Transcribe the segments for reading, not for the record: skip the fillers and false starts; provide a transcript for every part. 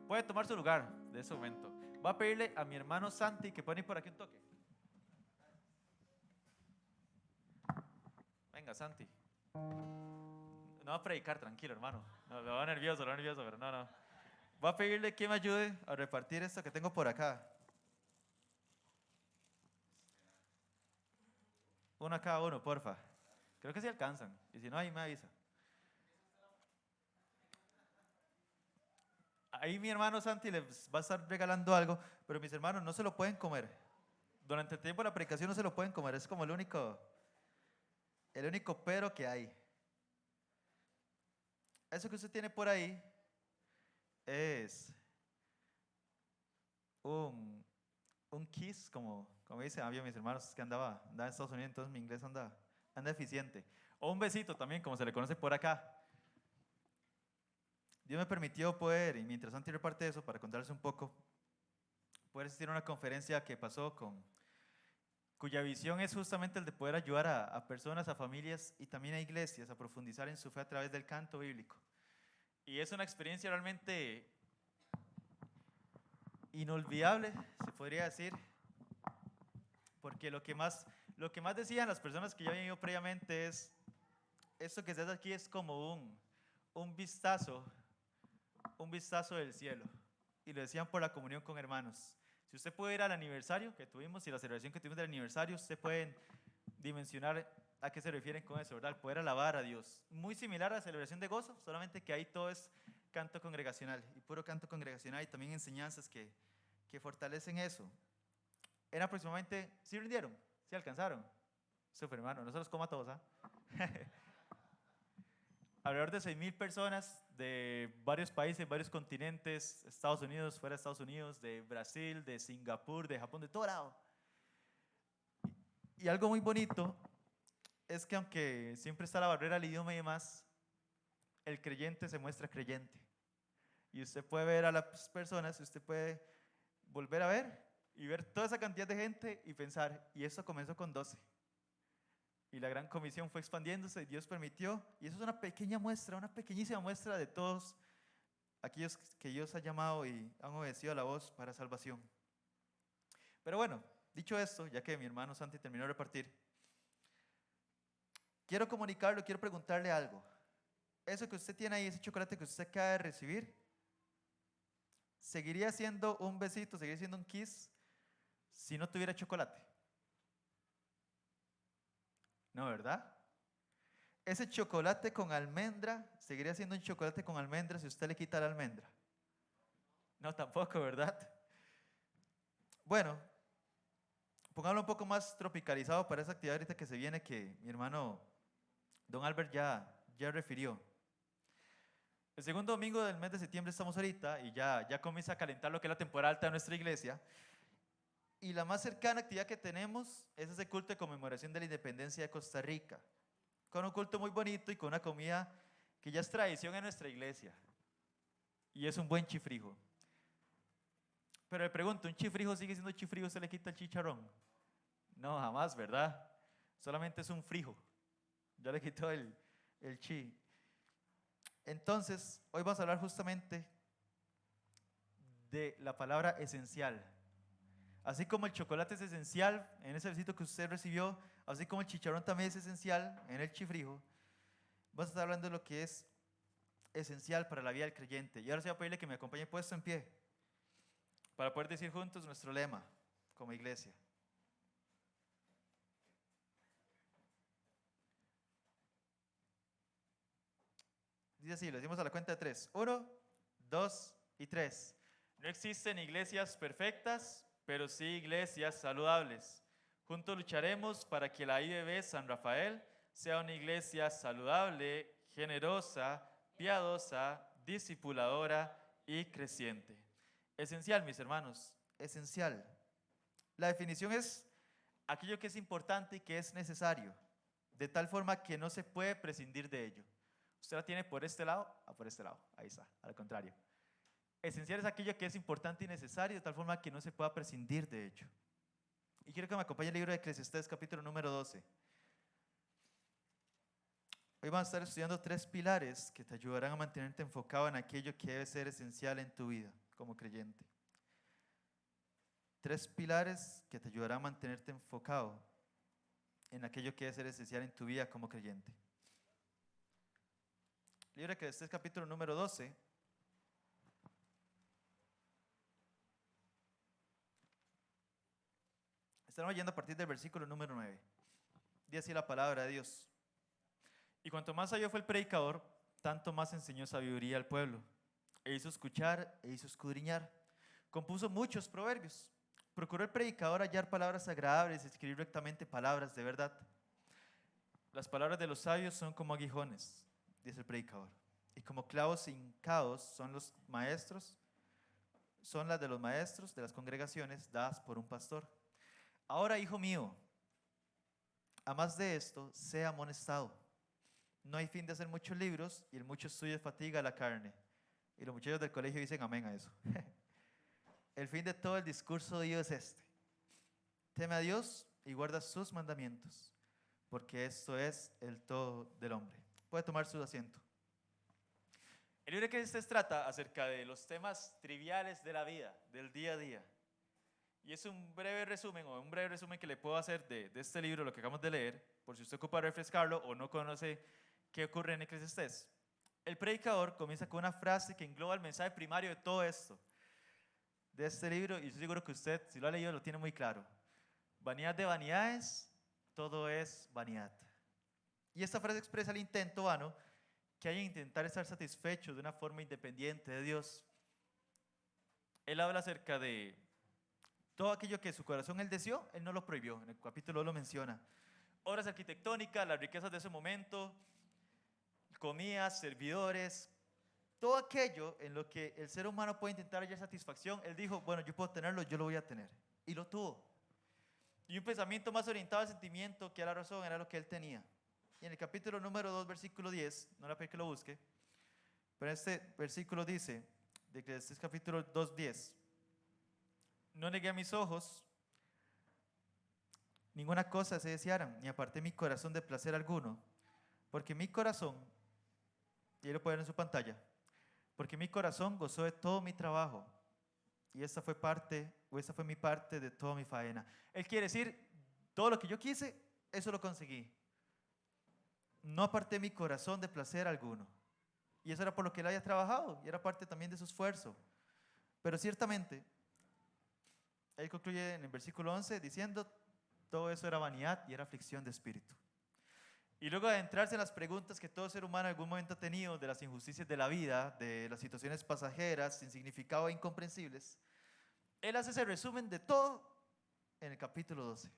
Puede tomar su lugar de ese momento. Va a pedirle a mi hermano Santi que pone por aquí un toque. Venga, Santi. No va a predicar, tranquilo, hermano. No, lo va nervioso, pero no. Va a pedirle que me ayude a repartir esto que tengo por acá. Uno a cada uno, porfa. Creo que sí alcanzan. Y si no, ahí me avisa. Ahí mi hermano Santi les va a estar regalando algo, pero mis hermanos no se lo pueden comer. Durante el tiempo de la predicación no se lo pueden comer. Es como el único pero que hay. Eso que usted tiene por ahí es un kiss, como dicen, había mis hermanos que andaba en Estados Unidos, entonces mi inglés anda eficiente. O un besito también, como se le conoce por acá. Dios me permitió poder, y mientras Santi reparte eso, para contarles un poco, poder asistir a una conferencia que pasó cuya visión es justamente el de poder ayudar a personas, a familias y también a iglesias a profundizar en su fe a través del canto bíblico. Y es una experiencia realmente inolvidable, se podría decir, porque lo que más decían las personas que ya habían ido previamente es, esto que se hace aquí es como un vistazo del cielo. Y lo decían por la comunión con hermanos. Si usted puede ir al aniversario que tuvimos y la celebración que tuvimos del aniversario, usted puede dimensionar a qué se refieren con eso, ¿verdad? El poder alabar a Dios. Muy similar a la celebración de gozo, solamente que ahí todo es canto congregacional y puro canto congregacional y también enseñanzas que fortalecen eso. Era aproximadamente, ¿sí rindieron? ¿Sí alcanzaron? Súper, hermano, no se los coma a todos, ¿ah? Alrededor de 6,000 personas de varios países, varios continentes, Estados Unidos, fuera de Estados Unidos, de Brasil, de Singapur, de Japón, de todo lado. Y algo muy bonito es que aunque siempre está la barrera del idioma y demás, el creyente se muestra creyente. Y usted puede ver a las personas, usted puede volver a ver y ver toda esa cantidad de gente y pensar, y esto comenzó con 12. Y la gran comisión fue expandiéndose y Dios permitió, y eso es una pequeña muestra, una pequeñísima muestra de todos aquellos que Dios ha llamado y han obedecido a la voz para salvación. Pero bueno, dicho esto, ya que mi hermano Santi terminó de repartir, quiero comunicarlo, quiero preguntarle algo. Eso que usted tiene ahí, ese chocolate que usted acaba de recibir, ¿seguiría siendo un besito, seguiría siendo un kiss si no tuviera chocolate? No, ¿verdad? Ese chocolate con almendra, ¿seguiría siendo un chocolate con almendra si usted le quita la almendra? No, tampoco, ¿verdad? Bueno, pongámoslo un poco más tropicalizado para esa actividad ahorita que se viene, que mi hermano Don Albert ya refirió. El segundo domingo del mes de septiembre estamos ahorita y ya comienza a calentar lo que es la temporada alta de nuestra iglesia. Y la más cercana actividad que tenemos es ese culto de conmemoración de la independencia de Costa Rica, con un culto muy bonito y con una comida que ya es tradición en nuestra iglesia. Y es un buen chifrijo. Pero le pregunto, ¿un chifrijo sigue siendo chifrijo, se le quita el chicharrón? No, jamás, ¿verdad? Solamente es un frijo. Ya le quitó el chi. Entonces, hoy vamos a hablar justamente de la palabra esencial. Así como el chocolate es esencial en ese besito que usted recibió, así como el chicharrón también es esencial en el chifrijo, vamos a estar hablando de lo que es esencial para la vida del creyente. Y ahora sí voy a pedirle que me acompañe puesto en pie para poder decir juntos nuestro lema como iglesia. Dice así, lo decimos a la cuenta de 3. 1, 2 y 3. No existen iglesias perfectas, pero sí iglesias saludables. Juntos lucharemos para que la IBB San Rafael sea una iglesia saludable, generosa, piadosa, discipuladora y creciente. Esencial, mis hermanos, esencial. La definición es aquello que es importante y que es necesario, de tal forma que no se puede prescindir de ello. Usted la tiene por este lado, por este lado, ahí está, al contrario. Esencial es aquello que es importante y necesario, de tal forma que no se pueda prescindir de ello. Y quiero que me acompañe el libro de Eclesiastés, capítulo número 12. Hoy vamos a estar estudiando 3 pilares que te ayudarán a mantenerte enfocado en aquello que debe ser esencial en tu vida como creyente. 3 pilares que te ayudarán a mantenerte enfocado en aquello que es ser esencial en tu vida como creyente. Libro de Eclesiastés capítulo número 12. Estamos yendo a partir del versículo número 9. Dice así la palabra de Dios. Y cuanto más sabio fue el predicador, tanto más enseñó sabiduría al pueblo. E hizo escuchar, e hizo escudriñar. Compuso muchos proverbios. Procuró el predicador hallar palabras agradables y escribir rectamente palabras de verdad. Las palabras de los sabios son como aguijones, dice el predicador. Y como clavos hincados son las de los maestros de las congregaciones dadas por un pastor. Ahora, hijo mío, a más de esto, sea amonestado. No hay fin de hacer muchos libros y el mucho estudio fatiga la carne. Y los muchachos del colegio dicen amén a eso. El fin de todo el discurso de Dios es este. Teme a Dios y guarda sus mandamientos, porque esto es el todo del hombre. Puede tomar su asiento. El libro que se trata acerca de los temas triviales de la vida, del día a día. Y es un breve resumen que le puedo hacer de este libro, lo que acabamos de leer, por si usted ocupa refrescarlo o no conoce qué ocurre en Eclesiastés. El predicador comienza con una frase que engloba el mensaje primario de todo esto, de este libro, y estoy seguro que usted, si lo ha leído, lo tiene muy claro. Vanidad de vanidades, todo es vanidad. Y esta frase expresa el intento vano que hay en intentar estar satisfecho de una forma independiente de Dios. Él habla acerca de todo aquello que su corazón él deseó, él no lo prohibió, en el capítulo lo menciona. Obras arquitectónicas, las riquezas de ese momento, comidas, servidores, todo aquello en lo que el ser humano puede intentar hallar satisfacción, él dijo, bueno, yo puedo tenerlo, yo lo voy a tener. Y lo tuvo. Y un pensamiento más orientado al sentimiento que a la razón era lo que él tenía. Y en el capítulo número 2, versículo 10, no le pido que lo busque, pero este versículo dice, de que este es capítulo 2, 10, no negué a mis ojos ninguna cosa se desearan, ni aparté mi corazón de placer alguno, porque mi corazón, y ahí lo pueden ver en su pantalla, porque mi corazón gozó de todo mi trabajo, y esta fue mi parte de toda mi faena. Él quiere decir, todo lo que yo quise, eso lo conseguí. No aparté mi corazón de placer alguno. Y eso era por lo que él había trabajado, y era parte también de su esfuerzo. Pero ciertamente, él concluye en el versículo 11 diciendo, todo eso era vanidad y era aflicción de espíritu. Y luego de adentrarse en las preguntas que todo ser humano en algún momento ha tenido de las injusticias de la vida, de las situaciones pasajeras, sin significado e incomprensibles, él hace ese resumen de todo en el capítulo 12.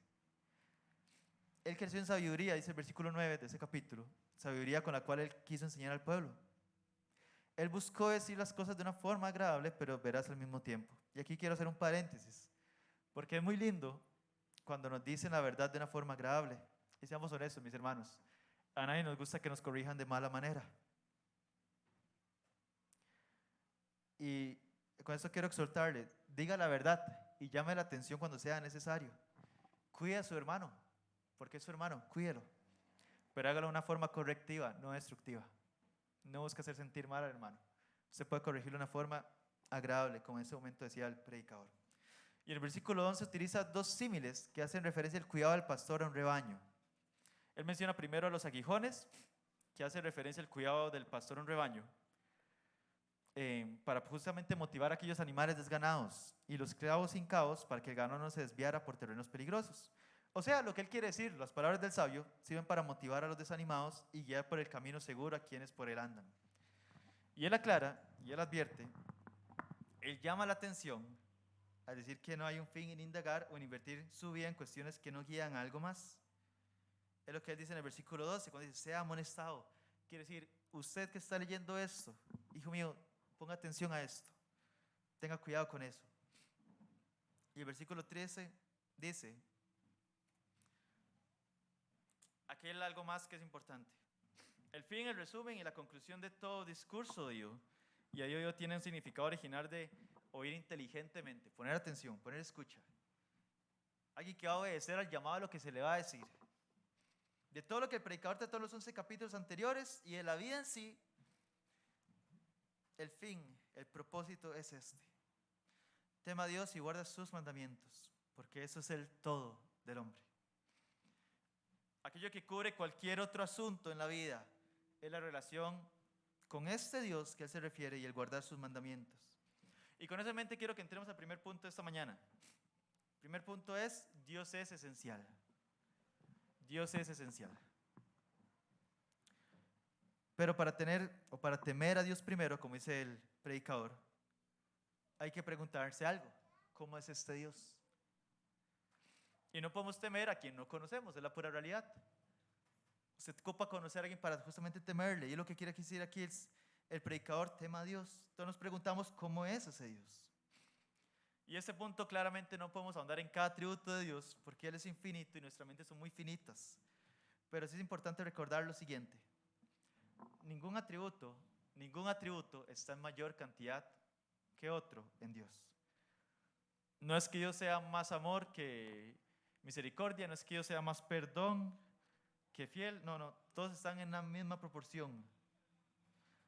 Él creció en sabiduría, dice el versículo 9 de ese capítulo, sabiduría con la cual él quiso enseñar al pueblo. Él buscó decir las cosas de una forma agradable, pero veraz al mismo tiempo. Y aquí quiero hacer un paréntesis, porque es muy lindo cuando nos dicen la verdad de una forma agradable. Y seamos honestos, mis hermanos, a nadie nos gusta que nos corrijan de mala manera. Y con esto quiero exhortarle, diga la verdad y llame la atención cuando sea necesario. Cuide a su hermano, porque es su hermano, cuídelo. Pero hágalo de una forma correctiva, no destructiva. No busque hacer sentir mal al hermano. Usted puede corregirlo de una forma agradable, como en ese momento decía el predicador. Y en el versículo 11 utiliza dos símiles que hacen referencia al cuidado del pastor a un rebaño. Él menciona primero a los aguijones, que hace referencia al cuidado del pastor a un rebaño, para justamente motivar a aquellos animales desganados, y los clavos hincados para que el ganado no se desviara por terrenos peligrosos. O sea, lo que él quiere decir, las palabras del sabio, sirven para motivar a los desanimados y guiar por el camino seguro a quienes por él andan. Y él aclara, y él advierte, él llama la atención al decir que no hay un fin en indagar o en invertir su vida en cuestiones que no guían a algo más. Es lo que él dice en el versículo 12, cuando dice, sea amonestado. Quiere decir, usted que está leyendo esto, hijo mío, ponga atención a esto. Tenga cuidado con eso. Y el versículo 13 dice, aquí hay algo más que es importante. El fin, el resumen y la conclusión de todo discurso de Dios, y ahí tiene un significado original de oír inteligentemente, poner atención, poner escucha. Alguien que va a obedecer al llamado a lo que se le va a decir. De todo lo que el predicador trató en los 11 capítulos anteriores y de la vida en sí, el fin, el propósito es este. Tema a Dios y guarda sus mandamientos, porque eso es el todo del hombre. Aquello que cubre cualquier otro asunto en la vida es la relación con este Dios que Él se refiere y el guardar sus mandamientos. Y con eso en mente quiero que entremos al primer punto de esta mañana. El primer punto es, Dios es esencial. Dios es esencial. Pero para temer a Dios primero, como dice el predicador, hay que preguntarse algo. ¿Cómo es este Dios? Y no podemos temer a quien no conocemos, es la pura realidad. Usted ocupa conocer a alguien para justamente temerle. Y lo que quiere decir aquí es el predicador tema a Dios. Entonces nos preguntamos cómo es ese Dios. Y ese punto claramente no podemos ahondar en cada atributo de Dios porque Él es infinito y nuestras mentes son muy finitas. Pero sí es importante recordar lo siguiente. Ningún atributo está en mayor cantidad que otro en Dios. No es que Dios sea más amor que misericordia, no es que Dios sea más perdón que fiel, no, todos están en la misma proporción.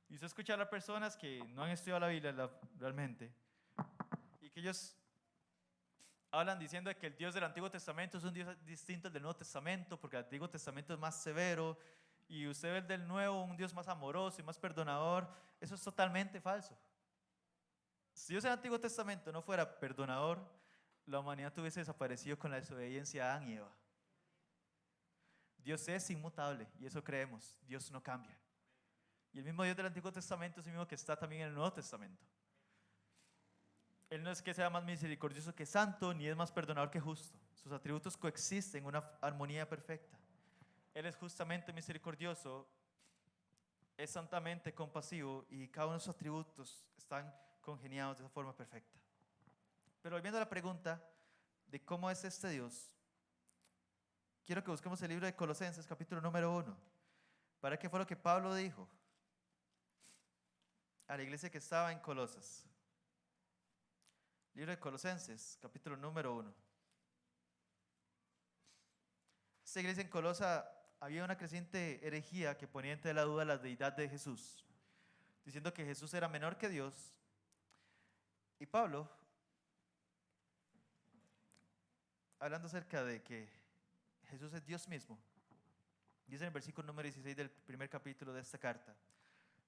Y usted escucha a las personas que no han estudiado la Biblia realmente, y que ellos hablan diciendo que el Dios del Antiguo Testamento es un Dios distinto al del Nuevo Testamento, porque el Antiguo Testamento es más severo, y usted ve el del Nuevo, un Dios más amoroso y más perdonador. Eso es totalmente falso. Si Dios del Antiguo Testamento no fuera perdonador, la humanidad hubiese desaparecido con la desobediencia de Adán y Eva. Dios es inmutable y eso creemos. Dios no cambia. Y el mismo Dios del Antiguo Testamento es el mismo que está también en el Nuevo Testamento. Él no es que sea más misericordioso que santo, ni es más perdonador que justo. Sus atributos coexisten en una armonía perfecta. Él es justamente misericordioso, es santamente compasivo y cada uno de sus atributos están congeniados de esa forma perfecta. Pero volviendo a la pregunta de cómo es este Dios, quiero que busquemos el libro de Colosenses, capítulo número 1, para qué fue lo que Pablo dijo a la iglesia que estaba en Colosas. Libro de Colosenses, capítulo número 1. Esta iglesia en Colosa había una creciente herejía que ponía en tela de duda la deidad de Jesús, diciendo que Jesús era menor que Dios. Y Pablo, hablando acerca de que Jesús es Dios mismo, dice en el versículo número 16 del primer capítulo de esta carta: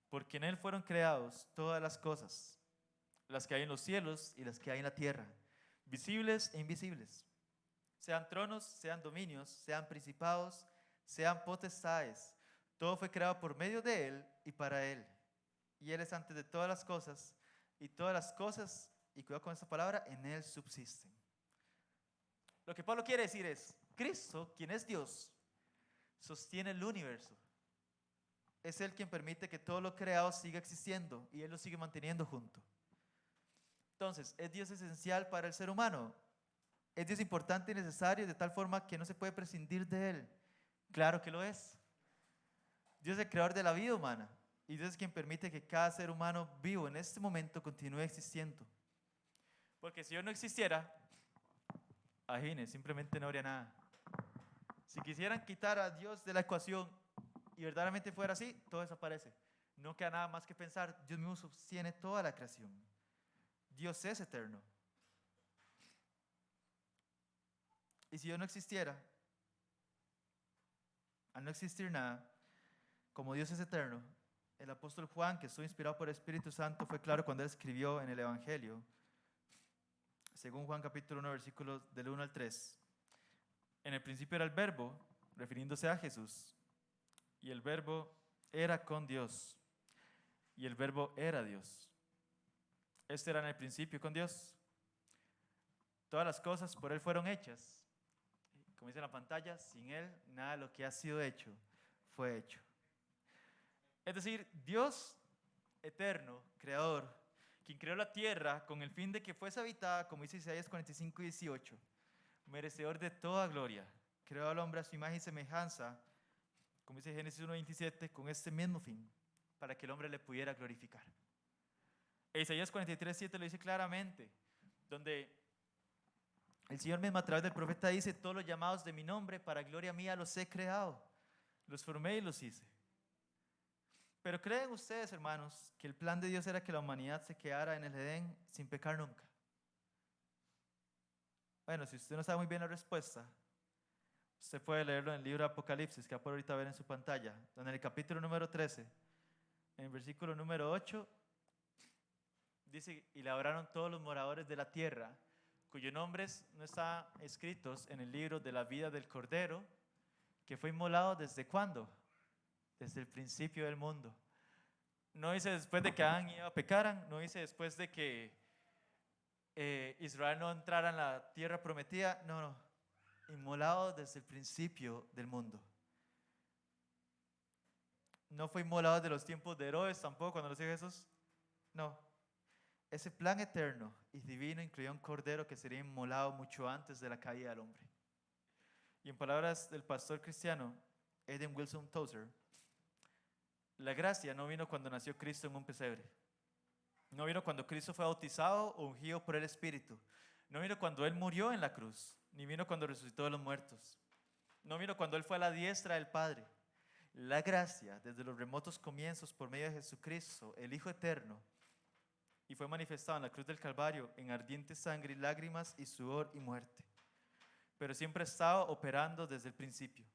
porque en Él fueron creados todas las cosas, las que hay en los cielos y las que hay en la tierra, visibles e invisibles, sean tronos, sean dominios, sean principados, sean potestades. Todo fue creado por medio de Él y para Él. Y Él es antes de todas las cosas, y todas las cosas, y cuidado con esta palabra, en Él subsisten. Lo que Pablo quiere decir es, Cristo, quien es Dios, sostiene el universo. Es Él quien permite que todo lo creado siga existiendo y Él lo sigue manteniendo junto. Entonces, ¿es Dios esencial para el ser humano? ¿Es Dios importante y necesario de tal forma que no se puede prescindir de Él? Claro que lo es. Dios es el creador de la vida humana y Dios es quien permite que cada ser humano vivo en este momento continúe existiendo. Porque si yo no existiera, imagínense, simplemente no habría nada. Si quisieran quitar a Dios de la ecuación y verdaderamente fuera así, todo desaparece. No queda nada más que pensar. Dios mismo sostiene toda la creación. Dios es eterno. Y si yo no existiera, al no existir nada, como Dios es eterno, el apóstol Juan, que estuvo inspirado por el Espíritu Santo, fue claro cuando él escribió en el Evangelio, según Juan capítulo 1, versículos del 1 al 3. En el principio era el Verbo, refiriéndose a Jesús, y el Verbo era con Dios, y el Verbo era Dios. Este era en el principio con Dios. Todas las cosas por Él fueron hechas. Como dice en la pantalla, sin Él nada de lo que ha sido hecho fue hecho. Es decir, Dios eterno, creador, quien creó la tierra con el fin de que fuese habitada, como dice Isaías 45 y 18, merecedor de toda gloria, creó al hombre a su imagen y semejanza, como dice Génesis 1:27, con este mismo fin, para que el hombre le pudiera glorificar. Isaías 43:7 lo dice claramente, donde el Señor mismo a través del profeta dice: todos los llamados de mi nombre, para gloria mía los he creado, los formé y los hice. Pero ¿creen ustedes, hermanos, que el plan de Dios era que la humanidad se quedara en el Edén sin pecar nunca? Bueno, si usted no sabe muy bien la respuesta, usted puede leerlo en el libro de Apocalipsis, que va por ahorita ver en su pantalla, donde en el capítulo número 13, en el versículo número 8, dice, y labraron todos los moradores de la tierra, cuyos nombres no están escritos en el libro de la vida del Cordero, que fue inmolado desde cuándo, desde el principio del mundo. No dice después de que Adán y Eva pecaran, no dice después de que Israel no entrara en la tierra prometida, no, no, inmolado desde el principio del mundo. No fue inmolado desde los tiempos de Herodes tampoco, cuando lo dice Jesús, no. Ese plan eterno y divino incluía un cordero que sería inmolado mucho antes de la caída del hombre. Y en palabras del pastor cristiano Eden Wilson Tozer, la gracia no vino cuando nació Cristo en un pesebre. No vino cuando Cristo fue bautizado o ungido por el Espíritu. No vino cuando Él murió en la cruz, ni vino cuando resucitó de los muertos. No vino cuando Él fue a la diestra del Padre. La gracia, desde los remotos comienzos por medio de Jesucristo, el Hijo Eterno, y fue manifestado en la cruz del Calvario en ardiente sangre y lágrimas y sudor y muerte. Pero siempre ha estado operando desde el principio.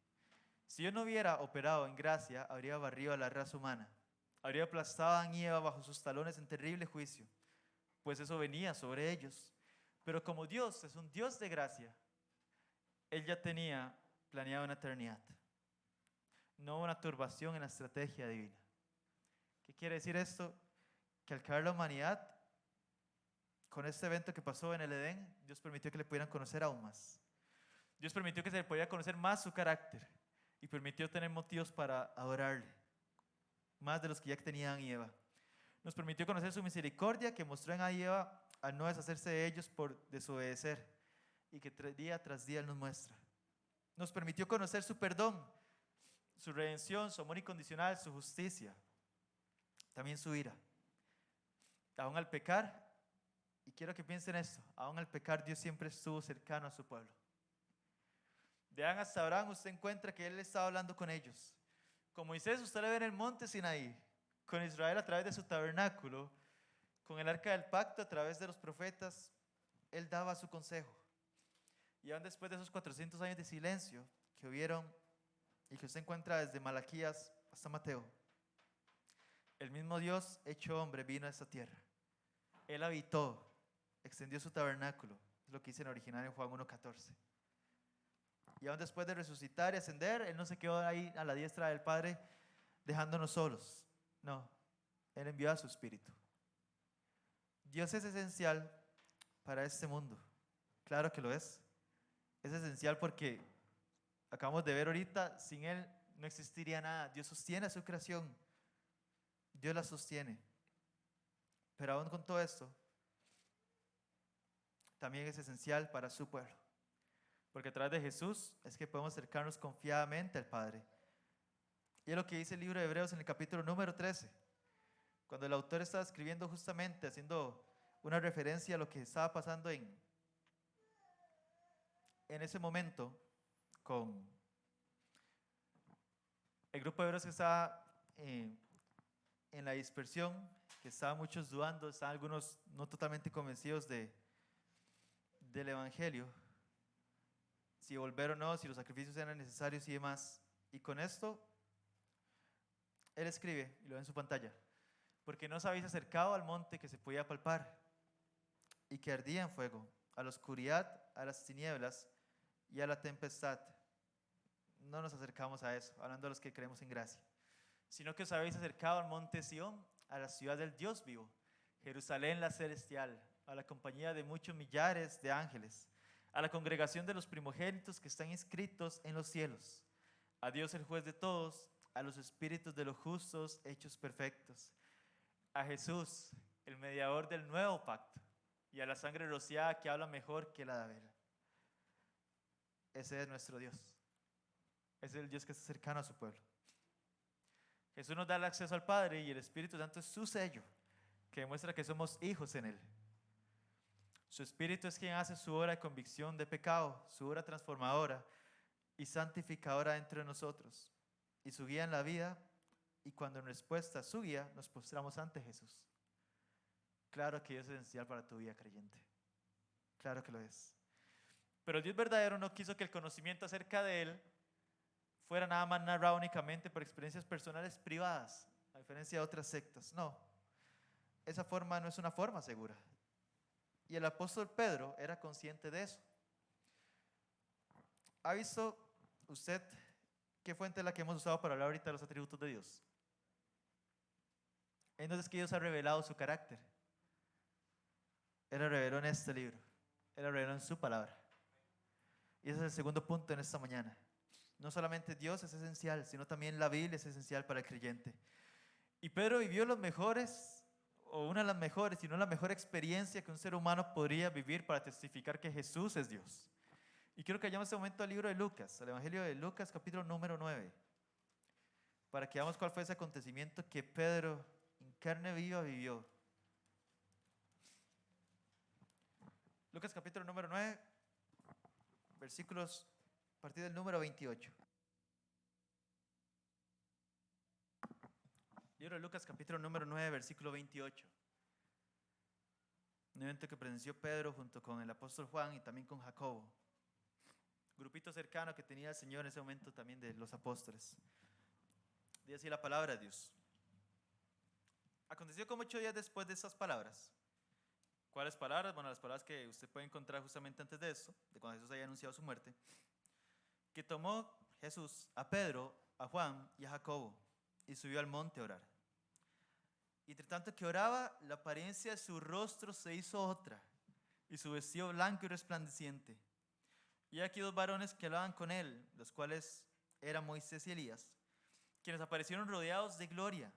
Si Dios no hubiera operado en gracia, habría barrido a la raza humana. Habría aplastado a Adán y Eva bajo sus talones en terrible juicio, pues eso venía sobre ellos. Pero como Dios es un Dios de gracia, Él ya tenía planeado una eternidad. No una turbación en la estrategia divina. ¿Qué quiere decir esto? Que al caer la humanidad, con este evento que pasó en el Edén, Dios permitió que le pudieran conocer aún más. Dios permitió que se le pudiera conocer más su carácter y permitió tener motivos para adorarle, más de los que ya tenían Adán y Eva. Nos permitió conocer su misericordia que mostró en Adán y Eva al no deshacerse de ellos por desobedecer y que día tras día Él nos muestra. Nos permitió conocer su perdón, su redención, su amor incondicional, su justicia, también su ira. Aún al pecar, y quiero que piensen esto, aún al pecar Dios siempre estuvo cercano a su pueblo. De Adán hasta Abraham usted encuentra que Él estaba hablando con ellos. Con Moisés usted le ve en el monte Sinaí, con Israel a través de su tabernáculo, con el arca del pacto a través de los profetas, Él daba su consejo. Y aún después de esos 400 años de silencio que hubieron y que usted encuentra desde Malaquías hasta Mateo, el mismo Dios hecho hombre vino a esta tierra. Él habitó, extendió su tabernáculo, es lo que dice en original en Juan 1:14. Y aún después de resucitar y ascender, Él no se quedó ahí a la diestra del Padre dejándonos solos. No, Él envió a su Espíritu. Dios es esencial para este mundo. Claro que lo es. Es esencial porque acabamos de ver ahorita, sin Él no existiría nada. Dios sostiene a su creación. Dios la sostiene. Pero aún con todo esto, también es esencial para su pueblo. Porque a través de Jesús es que podemos acercarnos confiadamente al Padre. Y es lo que dice el libro de Hebreos en el capítulo número 13. Cuando el autor estaba escribiendo justamente, haciendo una referencia a lo que estaba pasando en ese momento con el grupo de hebreos que estaba en la dispersión, que estaban muchos dudando, estaban algunos no totalmente convencidos del Evangelio, si volver o no, si los sacrificios eran necesarios y demás. Y con esto, él escribe, y lo ve en su pantalla, porque no os habéis acercado al monte que se podía palpar y que ardía en fuego, a la oscuridad, a las tinieblas y a la tempestad. No nos acercamos a eso, hablando de los que creemos en gracia, sino que os habéis acercado al monte Sión, a la ciudad del Dios vivo, Jerusalén la celestial, a la compañía de muchos millares de ángeles, a la congregación de los primogénitos que están inscritos en los cielos, a Dios el juez de todos, a los espíritus de los justos hechos perfectos, a Jesús, el mediador del nuevo pacto, y a la sangre rociada que habla mejor que la de Abel. Ese es nuestro Dios. Ese es el Dios que está cercano a su pueblo. Jesús nos da el acceso al Padre y el Espíritu Santo es su sello, que demuestra que somos hijos en Él. Su Espíritu es quien hace su obra de convicción de pecado, su obra transformadora y santificadora dentro de nosotros, y su guía en la vida, y cuando en respuesta a su guía nos postramos ante Jesús. Claro que Dios es esencial para tu vida creyente. Claro que lo es. Pero el Dios verdadero no quiso que el conocimiento acerca de Él fuera nada más narrado únicamente por experiencias personales privadas, a diferencia de otras sectas. No, esa forma no es una forma segura. Y el apóstol Pedro era consciente de eso. ¿Ha visto usted qué fuente es la que hemos usado para hablar ahorita de los atributos de Dios? Entonces que Dios ha revelado su carácter. Él lo reveló en este libro. Él lo reveló en su palabra. Y ese es el segundo punto en esta mañana. No solamente Dios es esencial, sino también la Biblia es esencial para el creyente. Y Pedro vivió los mejores, o una de las mejores, si no la mejor experiencia que un ser humano podría vivir para testificar que Jesús es Dios. Y quiero que vayamos este momento al libro de Lucas, al Evangelio de Lucas, capítulo número 9, para que veamos cuál fue ese acontecimiento que Pedro en carne viva vivió. Lucas capítulo número 9, versículos a partir del número 28. Libro de Lucas capítulo número 9, versículo 28. Un evento que presenció Pedro junto con el apóstol Juan y también con Jacobo. Grupito cercano que tenía el Señor en ese momento también de los apóstoles. Dice así la palabra de Dios. Aconteció como 8 días después de esas palabras. ¿Cuáles palabras? Bueno, las palabras que usted puede encontrar justamente antes de esto, de cuando Jesús había anunciado su muerte, que tomó Jesús a Pedro, a Juan y a Jacobo y subió al monte a orar. Y entre tanto que oraba, la apariencia de su rostro se hizo otra y su vestido blanco y resplandeciente. Y aquí 2 varones que hablaban con él, los cuales eran Moisés y Elías, quienes aparecieron rodeados de gloria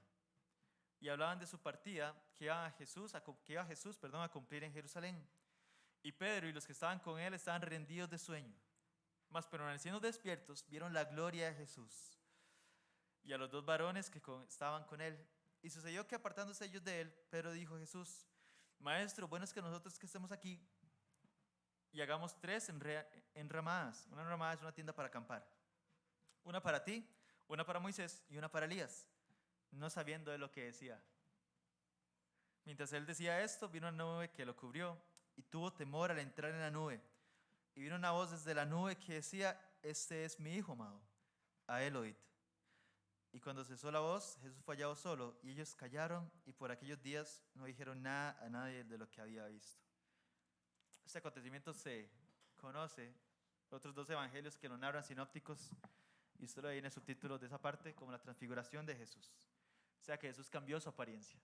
y hablaban de su partida que iba Jesús a cumplir en Jerusalén. Y Pedro y los que estaban con él estaban rendidos de sueño. Mas permaneciendo despiertos, vieron la gloria de Jesús y a los 2 varones que estaban con él. Y sucedió que apartándose ellos de él, Pedro dijo a Jesús: Maestro, bueno es que nosotros que estemos aquí y hagamos 3 enramadas. Una enramada es una tienda para acampar. Una para ti, una para Moisés y una para Elías, no sabiendo de lo que decía. Mientras él decía esto, vino una nube que lo cubrió y tuvo temor al entrar en la nube. Y vino una voz desde la nube que decía: Este es mi hijo amado, a él oíd. Y cuando cesó la voz, Jesús fue hallado solo, y ellos callaron, y por aquellos días no dijeron nada a nadie de lo que había visto. Este acontecimiento se conoce, otros 2 evangelios que lo narran sinópticos, y usted lo ve en el subtítulo de esa parte, como la transfiguración de Jesús. O sea que Jesús cambió su apariencia.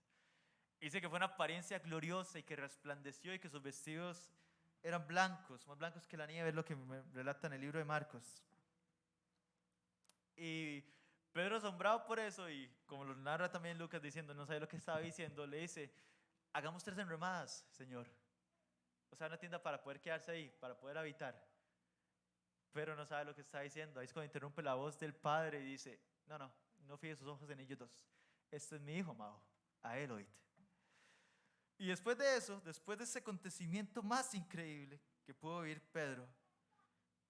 Dice que fue una apariencia gloriosa y que resplandeció y que sus vestidos eran blancos, más blancos que la nieve, es lo que me relata en el libro de Marcos. Y Pedro, asombrado por eso, y como lo narra también Lucas diciendo, no sabe lo que estaba diciendo, le dice: hagamos 3 enramadas, Señor. O sea, una tienda para poder quedarse ahí, para poder habitar. Pero no sabe lo que está diciendo. Ahí es cuando interrumpe la voz del Padre y dice: no fíe sus ojos en ellos 2. Este es mi hijo amado, a él oíd. Y después de eso, después de ese acontecimiento más increíble que pudo vivir Pedro,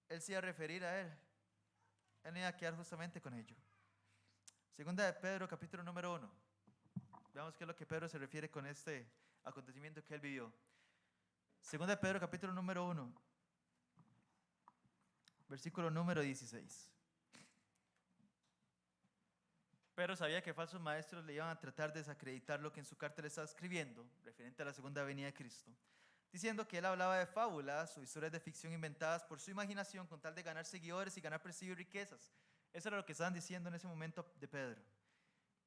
él se iba a referir a él. Él iba a quedar justamente con ello. Segunda de Pedro, capítulo número 1. Veamos qué es lo que Pedro se refiere con este acontecimiento que él vivió. Segunda de Pedro, capítulo número 1, versículo número 16. Pedro sabía que falsos maestros le iban a tratar de desacreditar lo que en su carta le estaba escribiendo, referente a la segunda venida de Cristo, diciendo que él hablaba de fábulas o historias de ficción inventadas por su imaginación con tal de ganar seguidores y ganar prestigio y riquezas. Eso era lo que estaban diciendo en ese momento de Pedro.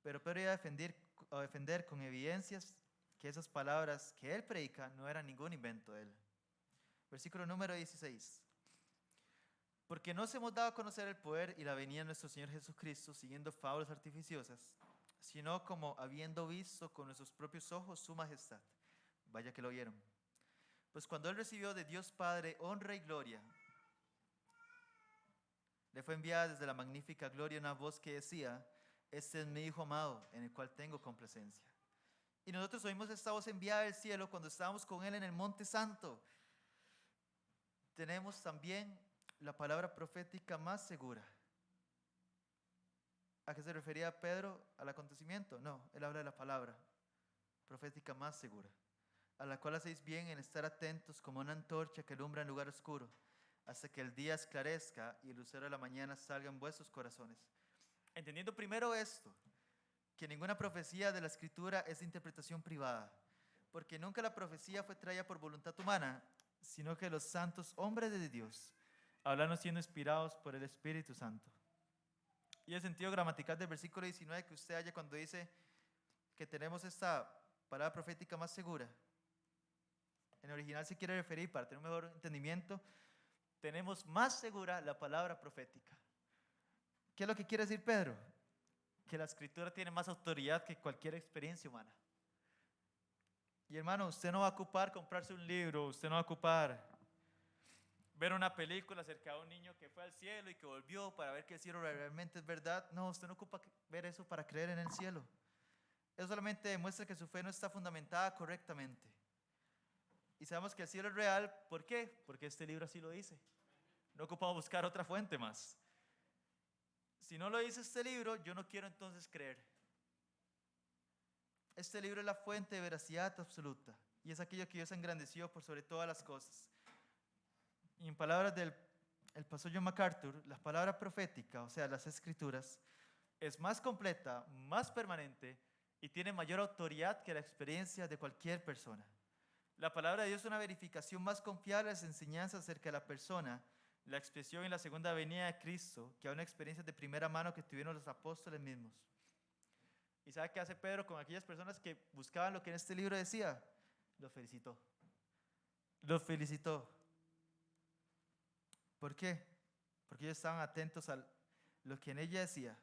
Pero Pedro iba a defender con evidencias que esas palabras que él predica no eran ningún invento de él. Versículo número 16. Porque no se hemos dado a conocer el poder y la venida de nuestro Señor Jesucristo siguiendo fábulas artificiosas, sino como habiendo visto con nuestros propios ojos su majestad. Vaya que lo vieron. Pues cuando él recibió de Dios Padre honra y gloria, le fue enviada desde la magnífica gloria una voz que decía: Este es mi Hijo amado, en el cual tengo complacencia. Y nosotros oímos esta voz enviada del cielo cuando estábamos con él en el Monte Santo. Tenemos también la palabra profética más segura. ¿A qué se refería Pedro al acontecimiento? No, él habla de la palabra profética más segura, a la cual hacéis bien en estar atentos como una antorcha que alumbra en lugar oscuro, hasta que el día esclarezca y el lucero de la mañana salga en vuestros corazones. Entendiendo primero esto, que ninguna profecía de la Escritura es de interpretación privada, porque nunca la profecía fue traída por voluntad humana, sino que los santos hombres de Dios hablaron siendo inspirados por el Espíritu Santo. Y el sentido gramatical del versículo 19 que usted halla cuando dice que tenemos esta palabra profética más segura, en original se quiere referir, para tener un mejor entendimiento, tenemos más segura la palabra profética. ¿Qué es lo que quiere decir Pedro? Que la Escritura tiene más autoridad que cualquier experiencia humana. Y hermano, usted no va a ocupar comprarse un libro, usted no va a ocupar ver una película acerca de un niño que fue al cielo y que volvió para ver que el cielo realmente es verdad. No, usted no ocupa ver eso para creer en el cielo. Eso solamente demuestra que su fe no está fundamentada correctamente. Y sabemos que el cielo es real, ¿por qué? Porque este libro así lo dice. No ocupamos buscar otra fuente más. Si no lo dice este libro, yo no quiero entonces creer. Este libro es la fuente de veracidad absoluta y es aquello que Dios engrandeció por sobre todas las cosas. Y en palabras del pastor John MacArthur, la palabra profética, o sea, las escrituras, es más completa, más permanente y tiene mayor autoridad que la experiencia de cualquier persona. La palabra de Dios es una verificación más confiable de las enseñanzas acerca de la persona, la expresión y la segunda venida de Cristo, que a una experiencia de primera mano que tuvieron los apóstoles mismos. ¿Y sabe qué hace Pedro con aquellas personas que buscaban lo que en este libro decía? Los felicitó. Los felicitó. ¿Por qué? Porque ellos estaban atentos a lo que en ella decía.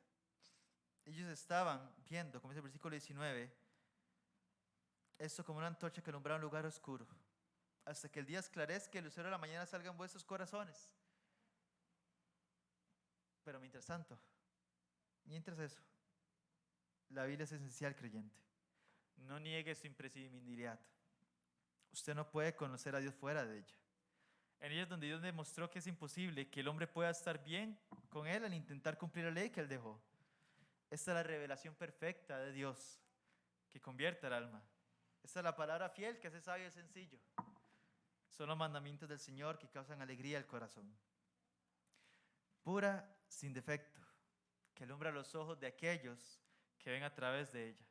Ellos estaban viendo, como dice el versículo 19, esto como una antorcha que alumbra un lugar oscuro, hasta que el día esclarezca y el lucero de la mañana salga en vuestros corazones. Pero mientras tanto, mientras eso, la Biblia es esencial, creyente. No niegue su imprescindibilidad. Usted no puede conocer a Dios fuera de ella. En ella es donde Dios demostró que es imposible que el hombre pueda estar bien con Él al intentar cumplir la ley que Él dejó. Esta es la revelación perfecta de Dios que convierte al alma. Esta es la palabra fiel que hace sabio y sencillo. Son los mandamientos del Señor que causan alegría al corazón. Pura, sin defecto, que alumbra los ojos de aquellos que ven a través de ella.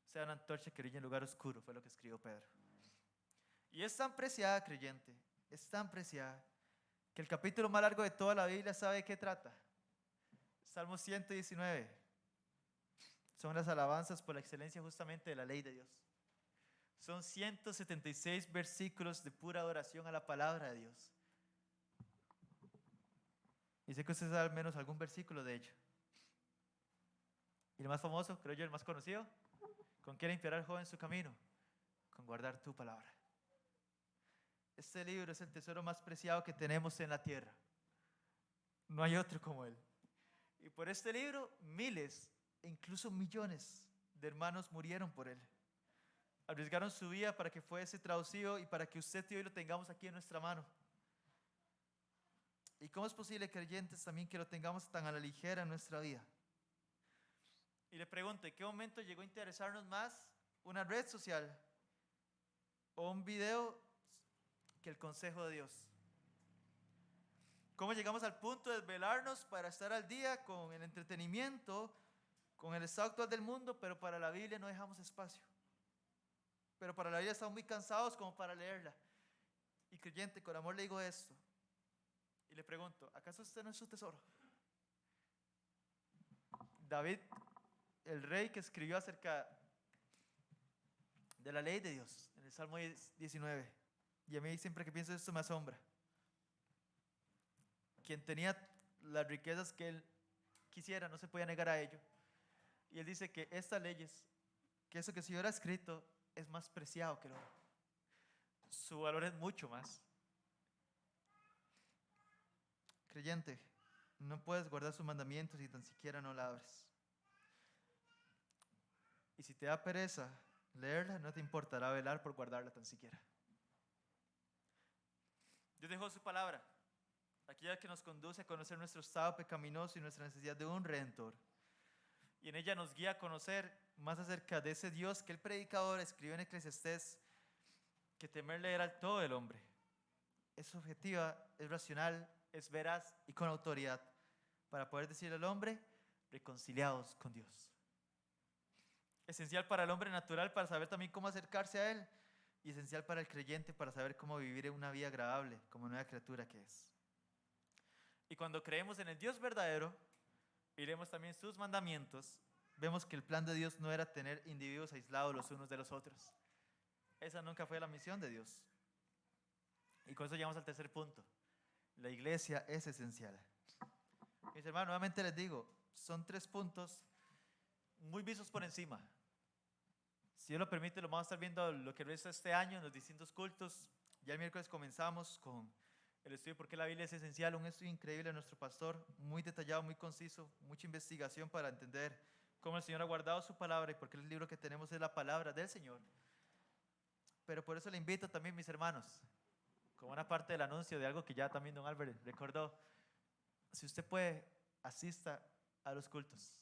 O sea, una antorcha que brilla en lugar oscuro, fue lo que escribió Pedro. Y es tan preciada, creyente, es tan preciada, que el capítulo más largo de toda la Biblia, ¿sabe de qué trata? Salmo 119. Son las alabanzas por la excelencia justamente de la ley de Dios. Son 176 versículos de pura adoración a la palabra de Dios. Y sé que usted sabe al menos algún versículo de ello. Y el más famoso, creo yo, el más conocido, ¿con qué limpiará el joven su camino? Con guardar tu palabra. Este libro es el tesoro más preciado que tenemos en la tierra. No hay otro como él. Y por este libro, miles e incluso millones de hermanos murieron por él. Arriesgaron su vida para que fuese traducido y para que usted y hoy lo tengamos aquí en nuestra mano. ¿Y cómo es posible, creyentes, también que lo tengamos tan a la ligera en nuestra vida? Y le pregunto, ¿en qué momento llegó a interesarnos más una red social o un video que el consejo de Dios? ¿Cómo llegamos al punto de desvelarnos para estar al día con el entretenimiento, con el estado actual del mundo, pero para la Biblia no dejamos espacio? Pero para la Biblia estamos muy cansados como para leerla. Y creyente, con amor le digo esto. Y le pregunto, ¿acaso usted no es su tesoro? David, el rey que escribió acerca de la ley de Dios, en el Salmo 19. Y a mí siempre que pienso esto me asombra. Quien tenía las riquezas que él quisiera, no se podía negar a ello. Y él dice que estas leyes, que eso que el Señor ha escrito, es más preciado que el oro. Su valor es mucho más. Creyente, no puedes guardar sus mandamientos si tan siquiera no la abres. Y si te da pereza leerla, no te importará velar por guardarla tan siquiera. Dios dejó su palabra, aquella que nos conduce a conocer nuestro estado pecaminoso y nuestra necesidad de un Redentor. Y en ella nos guía a conocer más acerca de ese Dios que el predicador escribió en Eclesiastés, que temerle era el todo del hombre. es objetiva, es racional, es veraz y con autoridad para poder decirle al hombre, reconciliados con Dios. Esencial para el hombre natural para saber también cómo acercarse a Él y esencial para el creyente para saber cómo vivir una vida agradable como nueva criatura que es. Y cuando creemos en el Dios verdadero, iremos también sus mandamientos, vemos que el plan de Dios no era tener individuos aislados los unos de los otros. Esa nunca fue la misión de Dios. Y con eso llegamos al tercer punto. La iglesia es esencial. Mis hermanos, nuevamente les digo, son 3 puntos muy vistos por encima. Si Dios lo permite, lo vamos a estar viendo lo que resta este año en los distintos cultos. Ya el miércoles comenzamos con el estudio de por qué la Biblia es esencial, un estudio increíble de nuestro pastor, muy detallado, muy conciso, mucha investigación para entender cómo el Señor ha guardado su palabra y por qué el libro que tenemos es la palabra del Señor. Pero por eso le invito también, mis hermanos, como una parte del anuncio de algo que ya también don Albert recordó, si usted puede, asista a los cultos.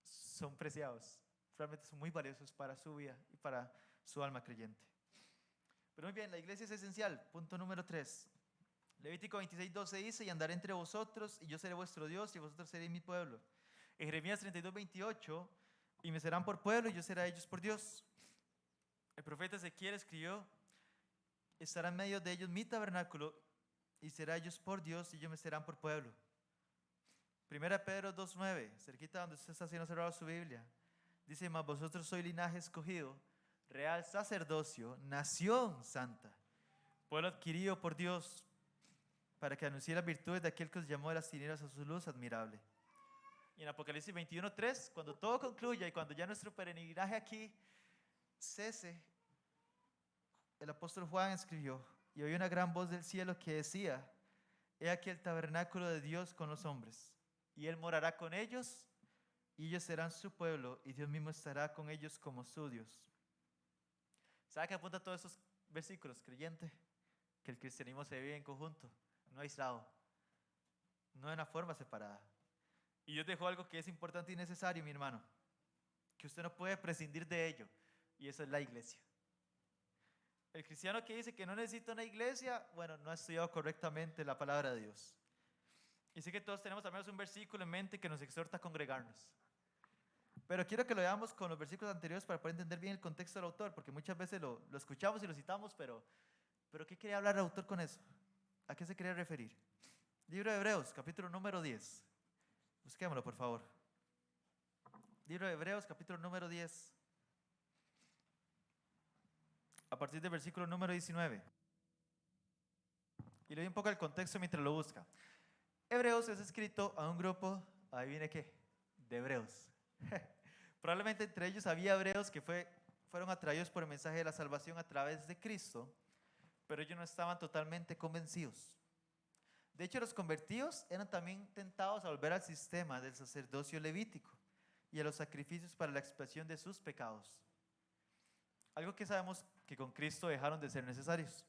Son preciados, realmente son muy valiosos para su vida y para su alma creyente. Pero muy bien, la iglesia es esencial. Punto número 3. Levítico 26:12 dice, y andaré entre vosotros, y yo seré vuestro Dios, y vosotros seréis mi pueblo. En Jeremías 32:28, y me serán por pueblo, y yo seré a ellos por Dios. El profeta Ezequiel escribió, estará en medio de ellos mi tabernáculo, y será ellos por Dios, y ellos me serán por pueblo. 1 Pedro 2:9, cerquita donde usted está haciendo cerrado su Biblia, dice, mas vosotros sois linaje escogido, real sacerdocio, nación santa, pueblo adquirido por Dios, para que anuncie las virtudes de aquel que os llamó de las tinieblas a su luz admirable. Y en Apocalipsis 21:3, cuando todo concluya y cuando ya nuestro peregrinaje aquí cese, el apóstol Juan escribió, y oí una gran voz del cielo que decía, he aquí el tabernáculo de Dios con los hombres, y Él morará con ellos, y ellos serán su pueblo, y Dios mismo estará con ellos como su Dios. ¿Sabe qué apunta todos esos versículos, creyente? Que el cristianismo se vive en conjunto, no aislado, no de una forma separada. Y Dios dejó algo que es importante y necesario, mi hermano, que usted no puede prescindir de ello, y eso es la iglesia. El cristiano que dice que no necesita una iglesia, bueno, no ha estudiado correctamente la palabra de Dios. Y sé que todos tenemos al menos un versículo en mente que nos exhorta a congregarnos. Pero quiero que lo veamos con los versículos anteriores para poder entender bien el contexto del autor, porque muchas veces lo escuchamos y lo citamos, pero ¿qué quería hablar el autor con eso? ¿A qué se quería referir? Libro de Hebreos, capítulo número 10. Busquémoslo, por favor. Libro de Hebreos, capítulo número 10. A partir del versículo número 19. Y le doy un poco el contexto mientras lo busca. Hebreos es escrito a un grupo, adivine qué, de hebreos. Probablemente entre ellos había hebreos que fueron atraídos por el mensaje de la salvación a través de Cristo, pero ellos no estaban totalmente convencidos. De hecho, los convertidos eran también tentados a volver al sistema del sacerdocio levítico y a los sacrificios para la expiación de sus pecados. Algo que sabemos que con Cristo dejaron de ser necesarios.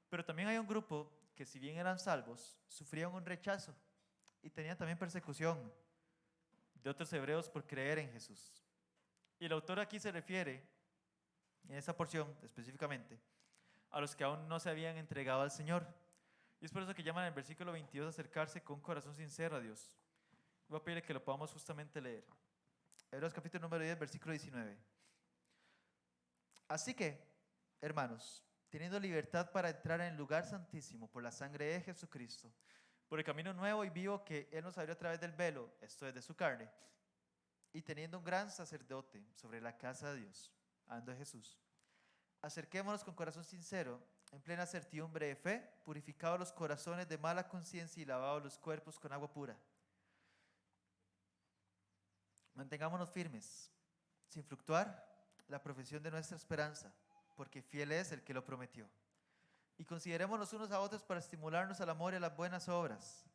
Pero también hay un grupo que, si bien eran salvos, sufrían un rechazo y tenían también persecución de otros hebreos por creer en Jesús. Y el autor aquí se refiere, en esa porción específicamente, a los que aún no se habían entregado al Señor. Y es por eso que llaman en el versículo 22 a acercarse con corazón sincero a Dios. Voy a pedirle que lo podamos justamente leer. Hebreos capítulo número 10, versículo 19. Así que, hermanos, teniendo libertad para entrar en el lugar santísimo por la sangre de Jesucristo, por el camino nuevo y vivo que Él nos abrió a través del velo, esto es de su carne, y teniendo un gran sacerdote sobre la casa de Dios, hablando de Jesús, acerquémonos con corazón sincero, en plena certidumbre de fe, purificados los corazones de mala conciencia y lavados los cuerpos con agua pura. Mantengámonos firmes, sin fluctuar, la profesión de nuestra esperanza, porque fiel es el que lo prometió. Y considerémonos unos a otros para estimularnos al amor y a las buenas obras,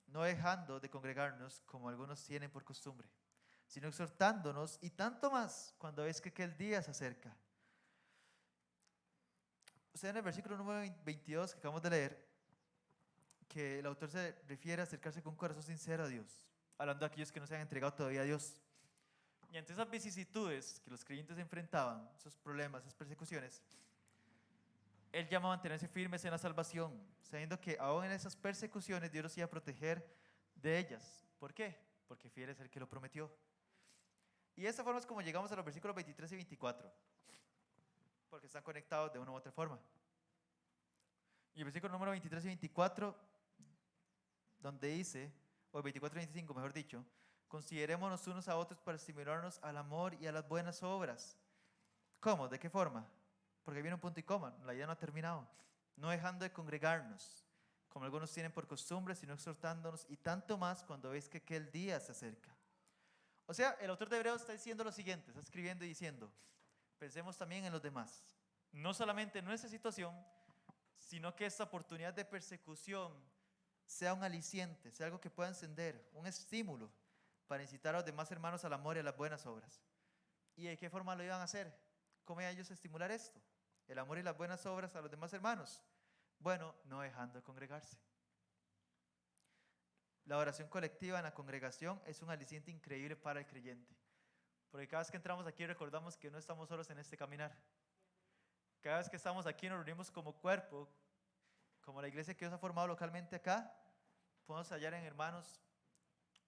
no dejando de congregarnos como algunos tienen por costumbre, sino exhortándonos, y tanto más cuando ves que aquel día se acerca. Usted en el versículo número 22 que acabamos de leer, que el autor se refiere a acercarse con un corazón sincero a Dios, hablando de aquellos que no se han entregado todavía a Dios. Y ante esas vicisitudes que los creyentes enfrentaban, esos problemas, esas persecuciones, Él llama a mantenerse firmes en la salvación, sabiendo que aún en esas persecuciones Dios los iba a proteger de ellas. ¿Por qué? Porque fiel es el que lo prometió. Y de esta forma es como llegamos a los versículos 23 y 24, porque están conectados de una u otra forma. Y el versículo número 23 y 24, donde dice, o el 24 y 25 mejor dicho, considerémonos unos a otros para estimularnos al amor y a las buenas obras. ¿Cómo? ¿De qué forma? Porque viene un punto y coma, la idea no ha terminado. No dejando de congregarnos, como algunos tienen por costumbre, sino exhortándonos, y tanto más cuando veis que aquel día se acerca. O sea, el autor de Hebreos está diciendo lo siguiente, está escribiendo y diciendo, pensemos también en los demás. No solamente en nuestra situación, sino que esta oportunidad de persecución sea un aliciente, sea algo que pueda encender, un estímulo para incitar a los demás hermanos al amor y a las buenas obras. ¿Y de qué forma lo iban a hacer? ¿Cómo iban ellos a estimular esto? El amor y las buenas obras a los demás hermanos. Bueno, no dejando de congregarse. La oración colectiva en la congregación es un aliciente increíble para el creyente. Porque cada vez que entramos aquí recordamos que no estamos solos en este caminar. Cada vez que estamos aquí nos reunimos como cuerpo, como la iglesia que Dios ha formado localmente acá, podemos hallar en hermanos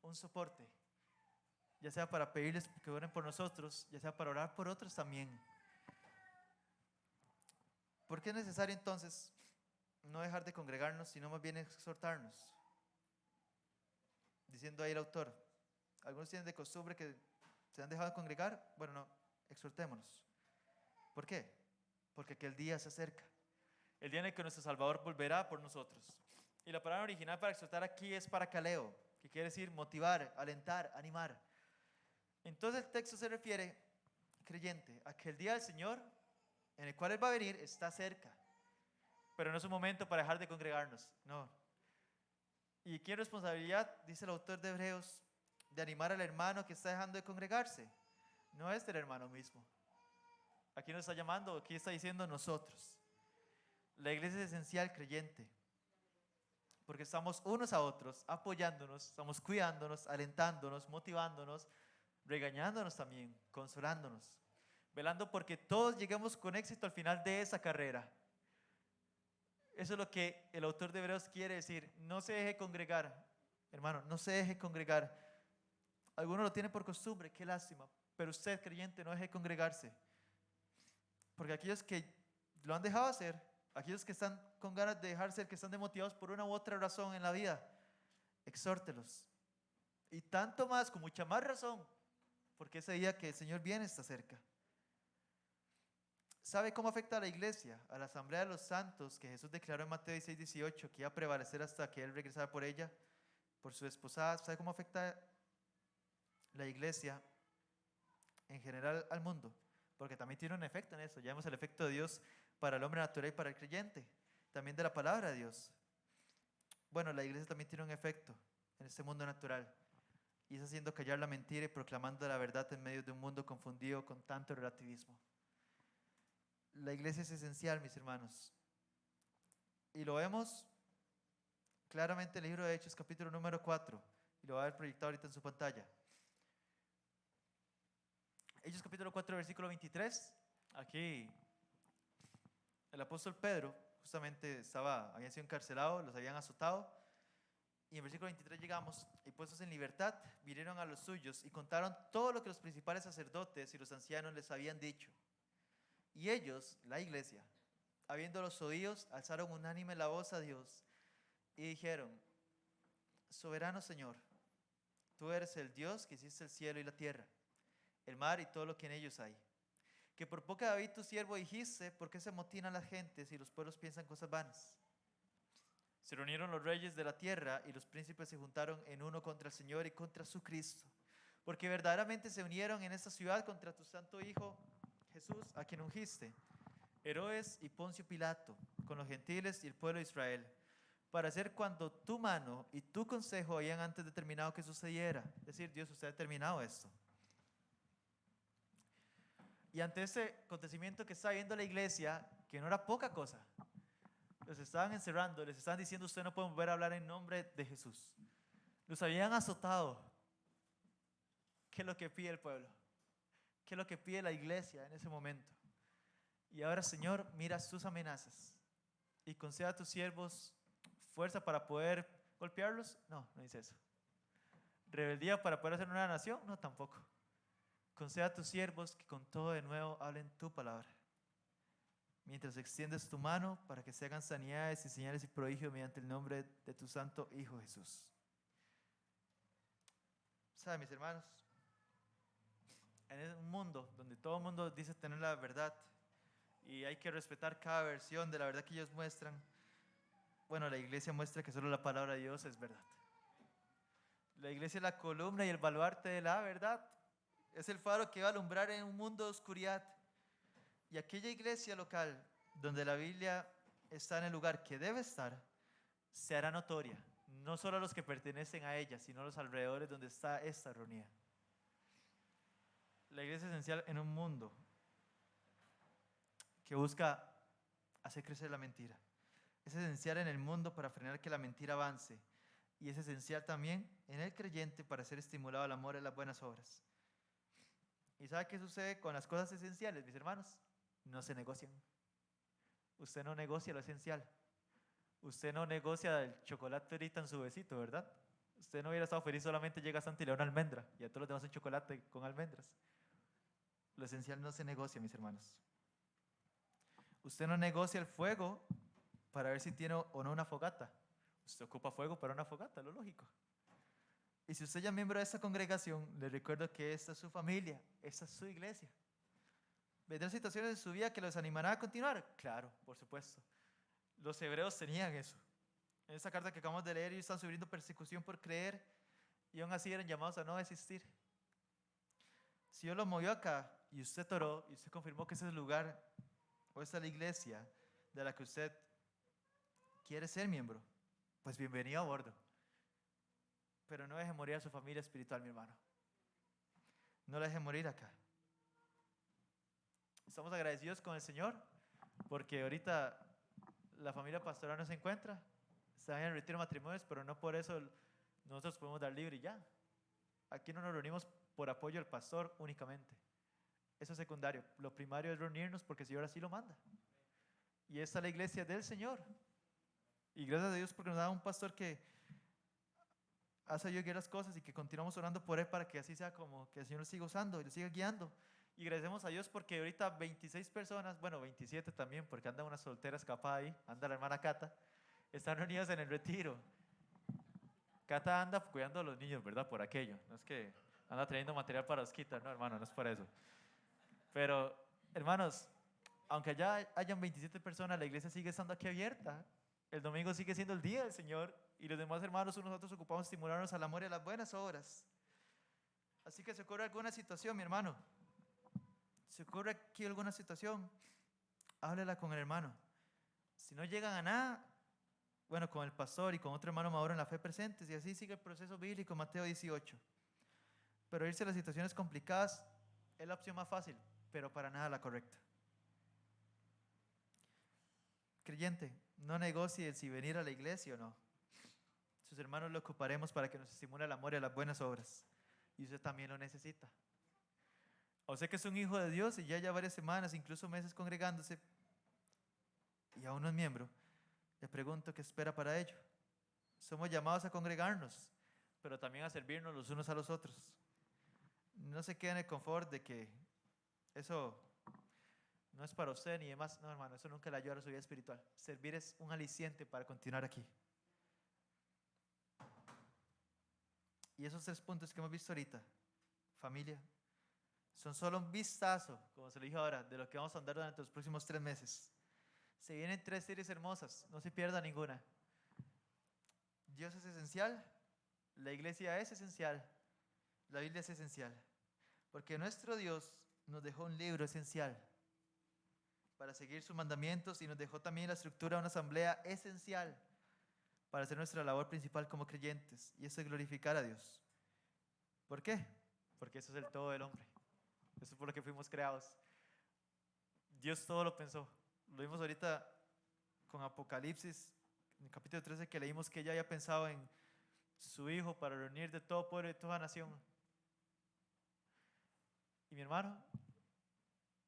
un soporte, ya sea para pedirles que oren por nosotros, ya sea para orar por otros también. ¿Por qué es necesario entonces no dejar de congregarnos, sino más bien exhortarnos? Diciendo ahí el autor, algunos tienen de costumbre que se han dejado de congregar, bueno, no, exhortémonos. ¿Por qué? Porque aquel día se acerca, el día en el que nuestro Salvador volverá por nosotros. Y la palabra original para exhortar aquí es parakaleo, que quiere decir motivar, alentar, animar. Entonces el texto se refiere, creyente, a que el día del Señor, en el cual Él va a venir, está cerca. Pero no es un momento para dejar de congregarnos, no. ¿Y qué responsabilidad, dice el autor de Hebreos, de animar al hermano que está dejando de congregarse? No es del hermano mismo. Aquí nos está llamando, aquí está diciendo nosotros. La iglesia es esencial, creyente, porque estamos unos a otros, apoyándonos, estamos cuidándonos, alentándonos, motivándonos, regañándonos también, consolándonos, velando porque todos lleguemos con éxito al final de esa carrera. Eso es lo que el autor de Hebreos quiere decir. No se deje congregar, hermano, no se deje congregar. Algunos lo tienen por costumbre, qué lástima, pero usted, creyente, no deje congregarse, porque aquellos que lo han dejado hacer, aquellos que están con ganas de dejar ser, que están desmotivados por una u otra razón en la vida, exhórtelos. Y tanto más, con mucha más razón, porque ese día que el Señor viene está cerca. ¿Sabe cómo afecta a la iglesia, a la asamblea de los santos que Jesús declaró en Mateo 16:18 que iba a prevalecer hasta que Él regresara por ella, por su desposada? ¿Sabe cómo afecta la iglesia en general al mundo? Porque también tiene un efecto en eso. Ya vemos el efecto de Dios para el hombre natural y para el creyente, también de la palabra de Dios. Bueno, la iglesia también tiene un efecto en este mundo natural, y es haciendo callar la mentira y proclamando la verdad en medio de un mundo confundido con tanto relativismo. La iglesia es esencial, mis hermanos, y lo vemos claramente en el libro de Hechos, capítulo número 4, y lo va a ver proyectado ahorita en su pantalla. Hechos capítulo 4, versículo 23, aquí el apóstol Pedro justamente había sido encarcelado, los habían azotado, y en versículo 23 llegamos, y puestos en libertad, vinieron a los suyos y contaron todo lo que los principales sacerdotes y los ancianos les habían dicho. Y ellos, la iglesia, habiendo los oídos, alzaron unánime la voz a Dios y dijeron: soberano Señor, tú eres el Dios que hiciste el cielo y la tierra, el mar y todo lo que en ellos hay. Que por poca David tu siervo dijiste, ¿por qué se amotinan las gentes y los pueblos piensan cosas vanas? Se reunieron los reyes de la tierra y los príncipes se juntaron en uno contra el Señor y contra su Cristo, porque verdaderamente se unieron en esta ciudad contra tu santo Hijo Jesús, a quien ungiste, Herodes y Poncio Pilato, con los gentiles y el pueblo de Israel, para hacer cuanto tu mano y tu consejo habían antes determinado que sucediera. Es decir, Dios, usted ha determinado esto. Y ante ese acontecimiento que está viendo la iglesia, que no era poca cosa, los estaban encerrando, les estaban diciendo: ustedes no pueden volver a hablar en nombre de Jesús. Los habían azotado. ¿Qué es lo que pide el pueblo? ¿Qué es lo que pide la iglesia en ese momento? Y ahora, Señor, mira sus amenazas y conceda a tus siervos fuerza para poder golpearlos. No, no dice eso. Rebeldía para poder hacer una nación. No, tampoco. Conceda a tus siervos que con todo de nuevo hablen tu palabra. Mientras extiendes tu mano para que se hagan sanidades y señales y prodigios mediante el nombre de tu santo Hijo Jesús. ¿Saben, mis hermanos? En un mundo donde todo el mundo dice tener la verdad y hay que respetar cada versión de la verdad que ellos muestran, bueno, la iglesia muestra que solo la palabra de Dios es verdad. La iglesia es la columna y el baluarte de la verdad. Es el faro que va a alumbrar en un mundo de oscuridad. Y aquella iglesia local donde la Biblia está en el lugar que debe estar, se hará notoria, no solo a los que pertenecen a ella, sino a los alrededores donde está esta reunida. La iglesia es esencial en un mundo que busca hacer crecer la mentira. Es esencial en el mundo para frenar que la mentira avance. Y es esencial también en el creyente para ser estimulado al amor y a las buenas obras. ¿Y sabe qué sucede con las cosas esenciales, mis hermanos? No se negocian. Usted no negocia lo esencial. Usted no negocia el chocolate ahorita en su besito, ¿verdad? Usted no hubiera estado feliz solamente llega a Santa y le da una almendra y a todos los demás un chocolate con almendras. Lo esencial no se negocia, mis hermanos. Usted no negocia el fuego para ver si tiene o no una fogata. Usted ocupa fuego para una fogata, lo lógico. Y si usted ya es miembro de esta congregación, le recuerdo que esta es su familia, esta es su iglesia. ¿Vendrán situaciones en su vida que los animarán a continuar? Claro, por supuesto. Los hebreos tenían eso. En esta carta que acabamos de leer, ellos están sufriendo persecución por creer y aún así eran llamados a no desistir. Si Dios los movió acá y usted oró y usted confirmó que ese es el lugar o esta es la iglesia de la que usted quiere ser miembro, pues bienvenido a bordo. Pero no deje morir a su familia espiritual, mi hermano. No la deje morir acá. Estamos agradecidos con el Señor porque ahorita la familia pastoral no se encuentra. Están en el retiro de matrimonios, pero no por eso nosotros podemos dar libre y ya. Aquí no nos reunimos por apoyo al pastor únicamente. Eso es secundario. Lo primario es reunirnos porque el Señor así lo manda. Y esta es la iglesia del Señor. Y gracias a Dios porque nos da un pastor que hace ayudar las cosas y que continuamos orando por él para que así sea, como que el Señor lo siga usando y lo siga guiando. Y agradecemos a Dios porque ahorita 26 personas, bueno 27 también, porque anda una soltera escapada ahí, anda la hermana Cata, están reunidas en el retiro. Cata anda cuidando a los niños, ¿verdad? Por aquello. No es que anda trayendo material para Osquita, no, hermano, no es por eso. Pero, hermanos, aunque allá hayan 27 personas, la iglesia sigue estando aquí abierta. El domingo sigue siendo el día del Señor y los demás hermanos, nosotros ocupamos estimularnos al amor y a las buenas obras. Así que si ocurre alguna situación, mi hermano, si ocurre aquí alguna situación, háblela con el hermano. Si no llegan a nada, bueno, con el pastor y con otro hermano maduro en la fe presentes, y así sigue el proceso bíblico, Mateo 18. Pero irse a las situaciones complicadas es la opción más fácil, pero para nada la correcta. Creyente, no negocie el si venir a la iglesia o no. Sus hermanos lo ocuparemos para que nos estimule el amor y a las buenas obras. Y usted también lo necesita. O sea que es un hijo de Dios y ya varias semanas, incluso meses congregándose y aún no es miembro. Le pregunto qué espera para ello. Somos llamados a congregarnos, pero también a servirnos los unos a los otros. No se quede en el confort de que eso no es para usted ni demás. No, hermano, eso nunca le ayuda a su vida espiritual. Servir es un aliciente para continuar aquí. Y esos 3 puntos que hemos visto ahorita, familia, son solo un vistazo, como se lo dije ahora, de lo que vamos a andar durante los próximos 3 meses. Se vienen 3 series hermosas, no se pierda ninguna. Dios es esencial, la iglesia es esencial, la Biblia es esencial, porque nuestro Dios nos dejó un libro esencial para seguir sus mandamientos y nos dejó también la estructura de una asamblea esencial para hacer nuestra labor principal como creyentes, y eso es glorificar a Dios. ¿Por qué? Porque eso es el todo del hombre. Eso es por lo que fuimos creados. Dios todo lo pensó. Lo vimos ahorita con Apocalipsis, en el capítulo 13, que leímos que ella había pensado en su hijo para reunir de todo pueblo y de toda nación. Y mi hermano,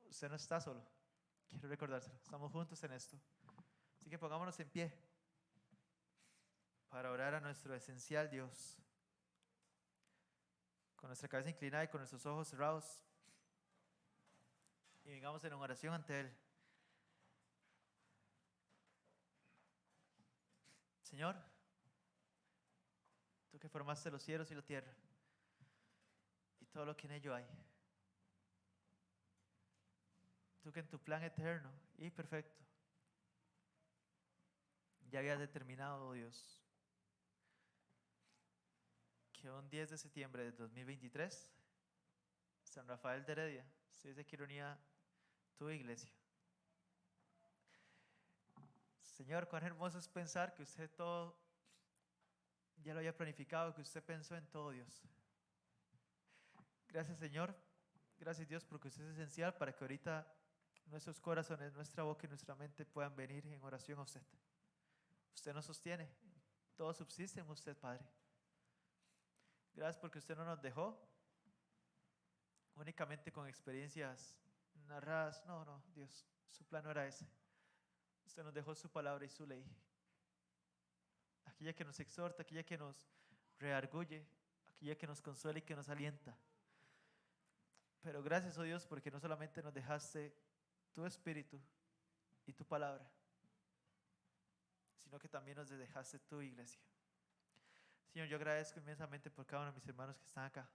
usted no está solo. Quiero recordárselo. Estamos juntos en esto. Así que pongámonos en pie para orar a nuestro esencial Dios. Con nuestra cabeza inclinada y con nuestros ojos cerrados. Y vengamos en oración ante Él. Señor, tú que formaste los cielos y la tierra y todo lo que en ello hay. Tú que en tu plan eterno y perfecto ya habías determinado, oh Dios, que un 10 de septiembre de 2023, San Rafael de Heredia, se dice que reunía tu iglesia. Señor, cuán hermoso es pensar que usted todo ya lo había planificado, que usted pensó en todo, Dios. Gracias, Señor. Gracias, Dios, porque usted es esencial para que ahorita nuestros corazones, nuestra boca y nuestra mente puedan venir en oración a usted. Usted nos sostiene. Todo subsiste en usted, Padre. Gracias porque usted no nos dejó únicamente con experiencias narradas. No, Dios, su plan no era ese. Usted nos dejó su palabra y su ley. Aquella que nos exhorta, aquella que nos reargulle, aquella que nos consuela y que nos alienta. Pero gracias, oh Dios, porque no solamente nos dejaste tu espíritu y tu palabra, sino que también nos dejaste tu iglesia. Señor, yo agradezco inmensamente por cada uno de mis hermanos que están acá.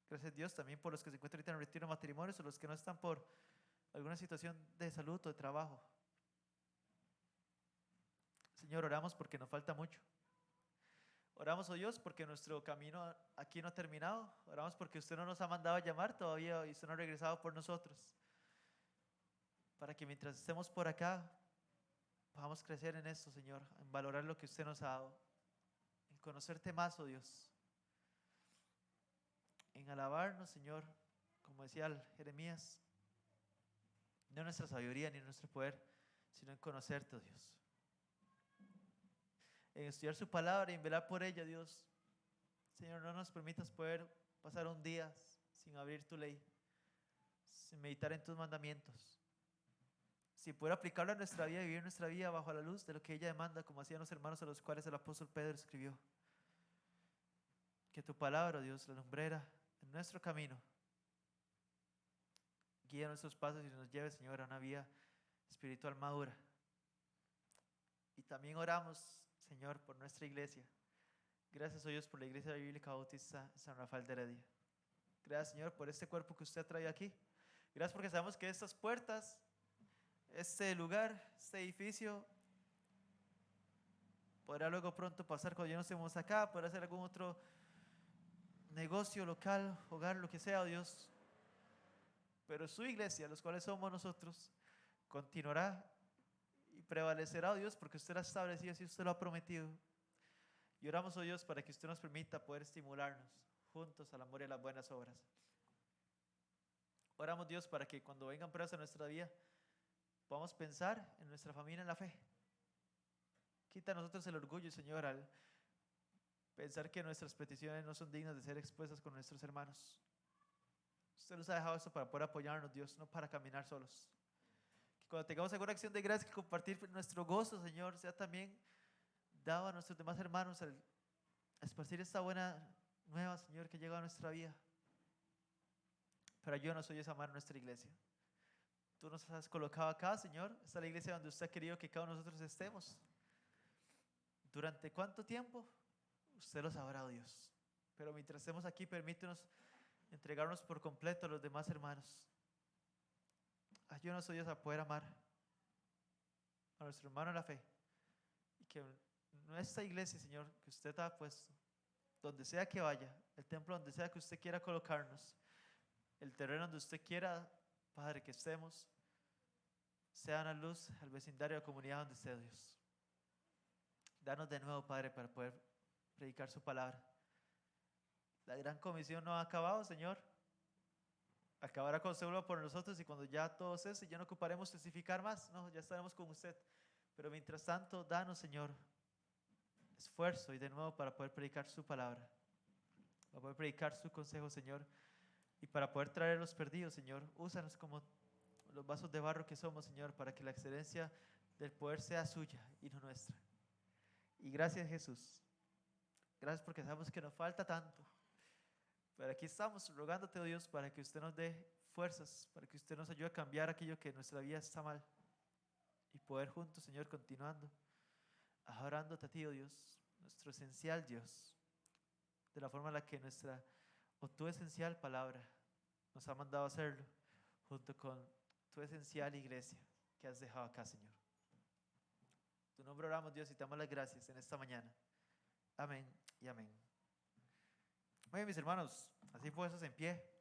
Gracias, Dios, también por los que se encuentran ahorita en el retiro de matrimonios o los que no están por alguna situación de salud o de trabajo. Señor, oramos porque nos falta mucho. Oramos, oh Dios, porque nuestro camino aquí no ha terminado. Oramos porque usted no nos ha mandado a llamar todavía y usted no ha regresado por nosotros. Para que mientras estemos por acá, podamos crecer en esto, Señor, en valorar lo que usted nos ha dado, en conocerte más, oh Dios, en alabarnos, Señor, como decía Jeremías, no en nuestra sabiduría ni en nuestro poder, sino en conocerte, oh Dios. En estudiar su palabra y en velar por ella, Dios. Señor, no nos permitas poder pasar un día sin abrir tu ley, sin meditar en tus mandamientos, sin poder aplicarlo a nuestra vida y vivir nuestra vida bajo la luz de lo que ella demanda, como hacían los hermanos a los cuales el apóstol Pedro escribió. Que tu palabra, Dios, la lumbrera en nuestro camino, guíe nuestros pasos y nos lleve, Señor, a una vida espiritual madura. Y también oramos, Señor, por nuestra iglesia. Gracias, oh Dios, por la Iglesia Bíblica Bautista San Rafael de Heredia. Gracias, Señor, por este cuerpo que usted ha traído aquí. Gracias porque sabemos que estas puertas, este lugar, este edificio, podrá luego pronto pasar cuando ya no estemos acá, podrá hacer algún otro negocio local, hogar, lo que sea, oh Dios. Pero su iglesia, los cuales somos nosotros, continuará y prevalecerá, oh Dios, porque usted la ha establecido y usted lo ha prometido. Y oramos, oh Dios, para que usted nos permita poder estimularnos juntos al amor y a las buenas obras. Oramos, Dios, para que cuando vengan pruebas a nuestra vida, podamos pensar en nuestra familia en la fe. Quita a nosotros el orgullo, Señor, al pensar que nuestras peticiones no son dignas de ser expuestas con nuestros hermanos. Usted nos ha dejado esto para poder apoyarnos, Dios, no para caminar solos. Que cuando tengamos alguna acción de gracia, que compartir nuestro gozo, Señor, sea también dado a nuestros demás hermanos al esparcir esta buena nueva, Señor, que llega a nuestra vida. Pero ayúdanos hoy a amar nuestra iglesia. Tú nos has colocado acá, Señor. Esta es la iglesia donde usted ha querido que cada uno de nosotros estemos. ¿Durante cuánto tiempo? Usted lo sabrá, oh Dios. Pero mientras estemos aquí, permítenos entregarnos por completo a los demás hermanos. Ayúdanos, oh Dios, a poder amar a nuestro hermano en la fe. Y que nuestra iglesia, Señor, que usted ha puesto, donde sea que vaya, el templo donde sea que usted quiera colocarnos, el terreno donde usted quiera, Padre, que estemos, sea una luz al vecindario, a la comunidad donde esté, Dios. Danos de nuevo, Padre, para poder predicar su palabra. La gran comisión no ha acabado, Señor. Acabará cuando se vuelva por nosotros y cuando ya todo cese, ya no ocuparemos testificar más. No, ya estaremos con usted. Pero mientras tanto, danos, Señor, esfuerzo y de nuevo para poder predicar su palabra, para poder predicar su consejo, Señor, y para poder traer a los perdidos, Señor. Úsanos como los vasos de barro que somos, Señor, para que la excelencia del poder sea suya y no nuestra. Y gracias, Jesús. Gracias porque sabemos que nos falta tanto. Pero aquí estamos rogándote, oh Dios, para que usted nos dé fuerzas, para que usted nos ayude a cambiar aquello que en nuestra vida está mal. Y poder juntos, Señor, continuando, adorándote a ti, oh Dios, nuestro esencial Dios, de la forma en la que nuestra, o tu esencial palabra, nos ha mandado a hacerlo, junto con tu esencial iglesia que has dejado acá, Señor. Tu nombre oramos, Dios, y te damos las gracias en esta mañana. Amén y amén. Muy bien, mis hermanos, así puestos en pie.